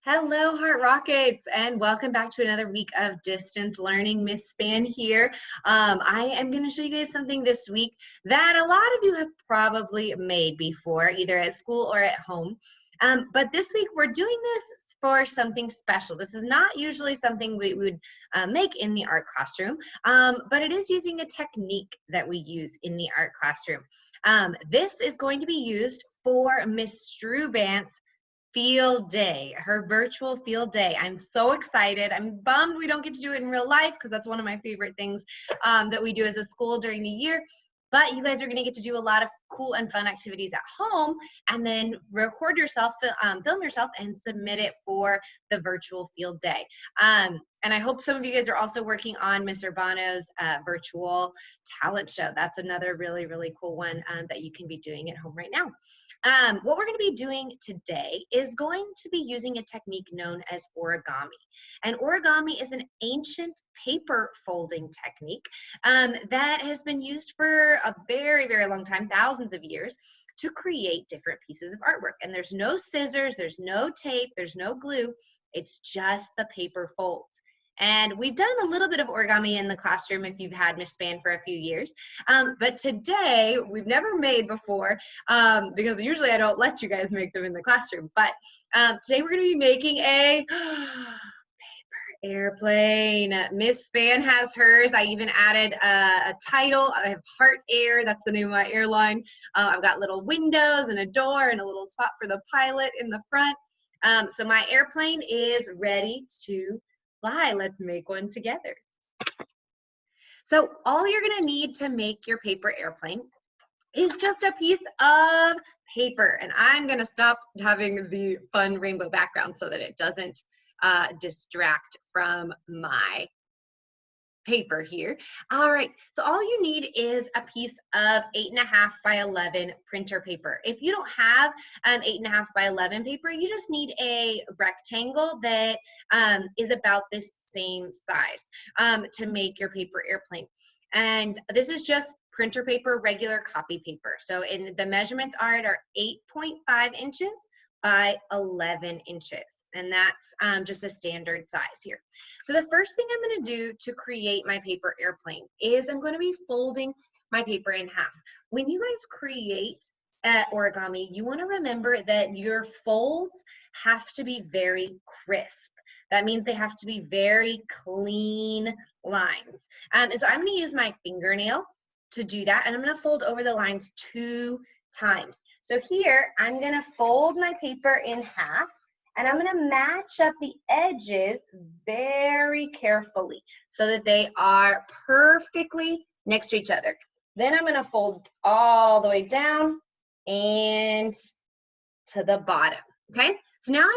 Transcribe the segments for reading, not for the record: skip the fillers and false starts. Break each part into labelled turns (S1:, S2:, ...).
S1: Hello, Heart Rockets, and welcome back to another week of distance learning. Miss Span here. I am going to show you guys something this week that a lot of you have probably made before, either at school or at home. But this week we're doing this for something special. This is not usually something we would make in the art classroom, but it is using a technique that we use in the art classroom. This is going to be used for Miss Strubant's field day, her virtual field day. I'm so excited. I'm bummed we don't get to do it in real life because that's one of my favorite things that we do as a school during the year. But you guys are going to get to do a lot of cool and fun activities at home and then record yourself, film yourself, and submit it for the virtual field day. And I hope some of you guys are also working on Miss Urbano's virtual talent show. That's another really, really cool one that you can be doing at home right now. What we're going to be doing today is going to be using a technique known as origami. And origami is an ancient paper folding technique that has been used for a very, very long time, thousands of years, to create different pieces of artwork. And there's no scissors, there's no tape, there's no glue. It's just the paper folds. And we've done a little bit of origami in the classroom if you've had Miss Span for a few years. But today, we've never made before, because usually I don't let you guys make them in the classroom. But today we're going to be making a paper airplane. Miss Span has hers. I even added a title. I have Heart Air. That's the name of my airline. I've got little windows and a door and a little spot for the pilot in the front. So my airplane is ready to fly. Let's make one together. So all you're going to need to make your paper airplane is just a piece of paper. And I'm going to stop having the fun rainbow background so that it doesn't distract from my paper here. All right, so all you need is a piece of 8.5 by 11 printer paper. If you don't have 8.5 by 11 paper, you just need a rectangle that is about this same size to make your paper airplane. And this is just printer paper, regular copy paper. So the measurements are 8.5 inches by 11 inches. And that's just a standard size here. So the first thing I'm going to do to create my paper airplane is I'm going to be folding my paper in half. When you guys create origami, you want to remember that your folds have to be very crisp. That means they have to be very clean lines. And so I'm going to use my fingernail to do that, and I'm going to fold over the lines 2 times. So here, I'm going to fold my paper in half, and I'm going to match up the edges very carefully so that they are perfectly next to each other. Then I'm going to fold all the way down and to the bottom, okay? So now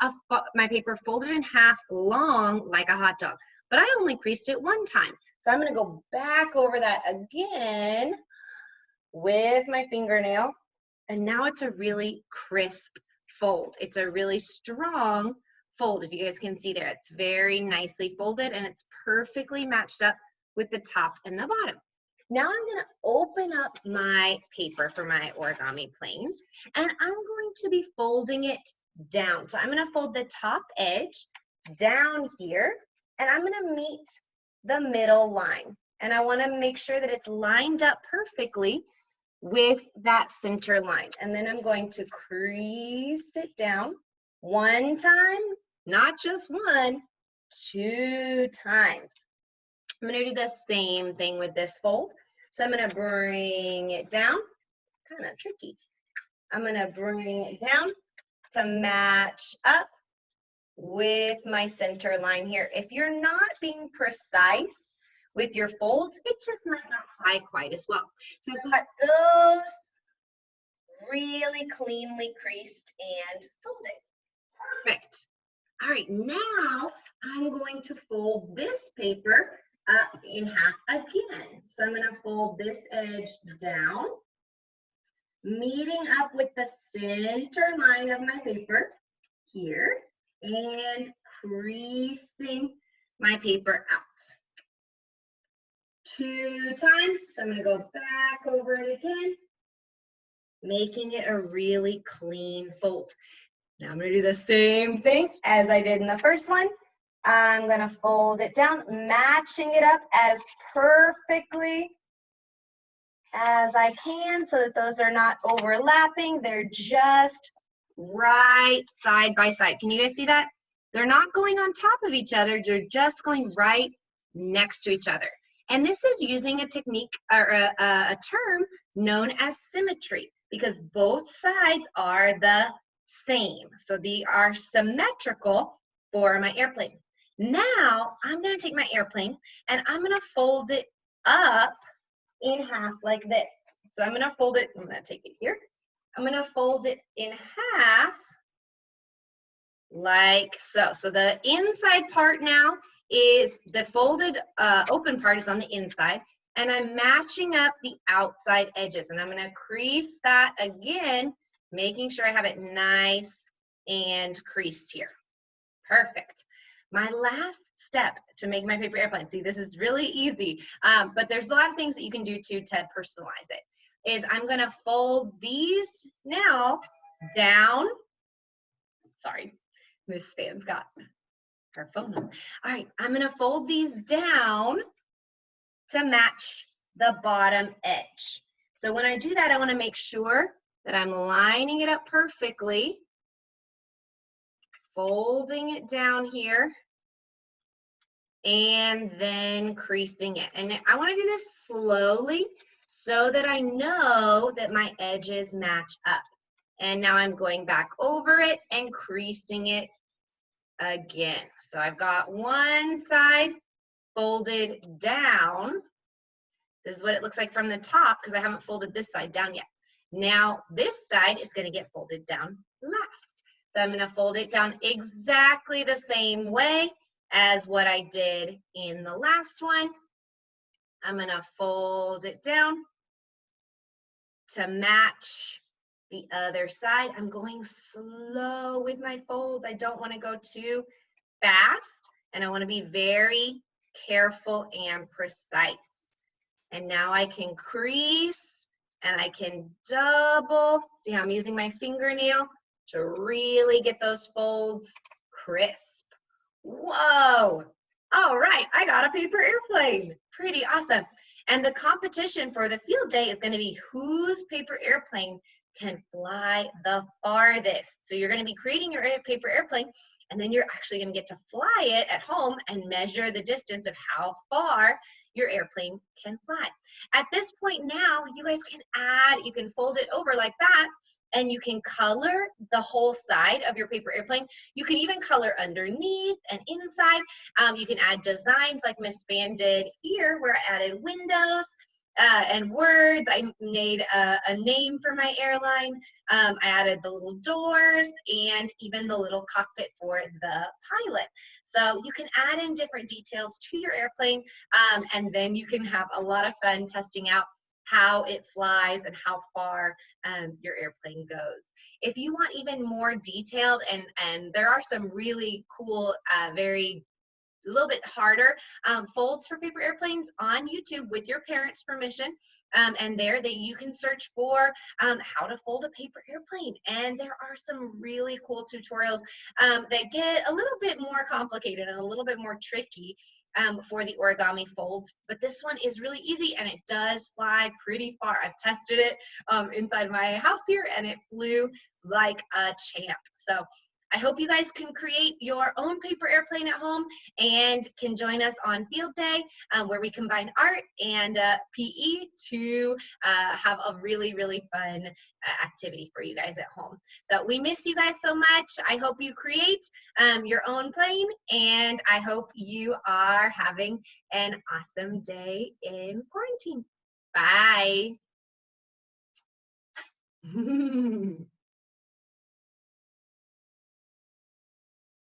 S1: I've got my paper folded in half long like a hot dog, but I only creased it 1 time. So I'm going to go back over that again with my fingernail, and now it's a really crisp fold. It's a really strong fold. If you guys can see there, it's very nicely folded and it's perfectly matched up with the top and the bottom. Now I'm going to open up my paper for my origami plane, and I'm going to be folding it down. So I'm going to fold the top edge down here, and I'm going to meet the middle line. And I want to make sure that it's lined up perfectly with that center line. And then I'm going to crease it down 1 time, not just 1, 2 times. I'm going to do the same thing with this fold. So I'm going to bring it down, kind of tricky. I'm going to bring it down to match up with my center line here. If you're not being precise with your folds, it just might not fly quite as well. So I've got those really cleanly creased and folded. Perfect. All right, now I'm going to fold this paper up in half again. So I'm going to fold this edge down, meeting up with the center line of my paper here, and creasing my paper out 2 times. So I'm going to go back over it again, making it a really clean fold. Now I'm gonna do the same thing as I did in the first one. I'm gonna fold it down, matching it up as perfectly as I can so that those are not overlapping. They're just right side by side. Can you guys see that? They're not going on top of each other. They're just going right next to each other. And this is using a technique or a term known as symmetry because both sides are the same. So they are symmetrical for my airplane. Now I'm going to take my airplane and I'm going to fold it up in half like this. So I'm going to fold it, I'm going to take it here. I'm going to fold it in half like so. So the inside part now is the folded open part is on the inside, and I'm matching up the outside edges, and I'm going to crease that again, making sure I have it nice and creased here. Perfect. My last step to make my paper airplane, see, this is really easy, but there's a lot of things that you can do to personalize it, is I'm going to fold these now down. Sorry, Miss Span's got her phone on. All right, I'm going to fold these down to match the bottom edge. So when I do that, I want to make sure that I'm lining it up perfectly, folding it down here, and then creasing it. And I want to do this slowly so that I know that my edges match up. And now I'm going back over it and creasing it again. So I've got one side folded down. This is what it looks like from the top because I haven't folded this side down yet. Now this side is going to get folded down last. So I'm going to fold it down exactly the same way as what I did in the last one. I'm going to fold it down to match the other side. I'm going slow with my folds. I don't want to go too fast, and I want to be very careful and precise. And now I can crease and I can double. See how I'm using my fingernail to really get those folds crisp. Whoa! All right, I got a paper airplane. Pretty awesome. And the competition for the field day is going to be whose paper airplane can fly the farthest. So you're going to be creating your paper airplane, and then you're actually going to get to fly it at home and measure the distance of how far your airplane can fly. At this point now, you guys can add, you can fold it over like that, and you can color the whole side of your paper airplane. You can even color underneath and inside. You can add designs like Miss Span did here, where I added windows and words. I made a name for my airline. I added the little doors and even the little cockpit for the pilot. So you can add in different details to your airplane, and then you can have a lot of fun testing out how it flies and how far your airplane goes. If you want even more detailed, and there are some really cool, a little bit harder folds for paper airplanes on YouTube with your parents' permission. And there that you can search for how to fold a paper airplane. And there are some really cool tutorials that get a little bit more complicated and a little bit more tricky for the origami folds. But this one is really easy and it does fly pretty far. I've tested it inside my house here and it flew like a champ. So I hope you guys can create your own paper airplane at home and can join us on field day where we combine art and PE to have a really, really fun activity for you guys at home. So we miss you guys so much. I hope you create your own plane, and I hope you are having an awesome day in quarantine. Bye.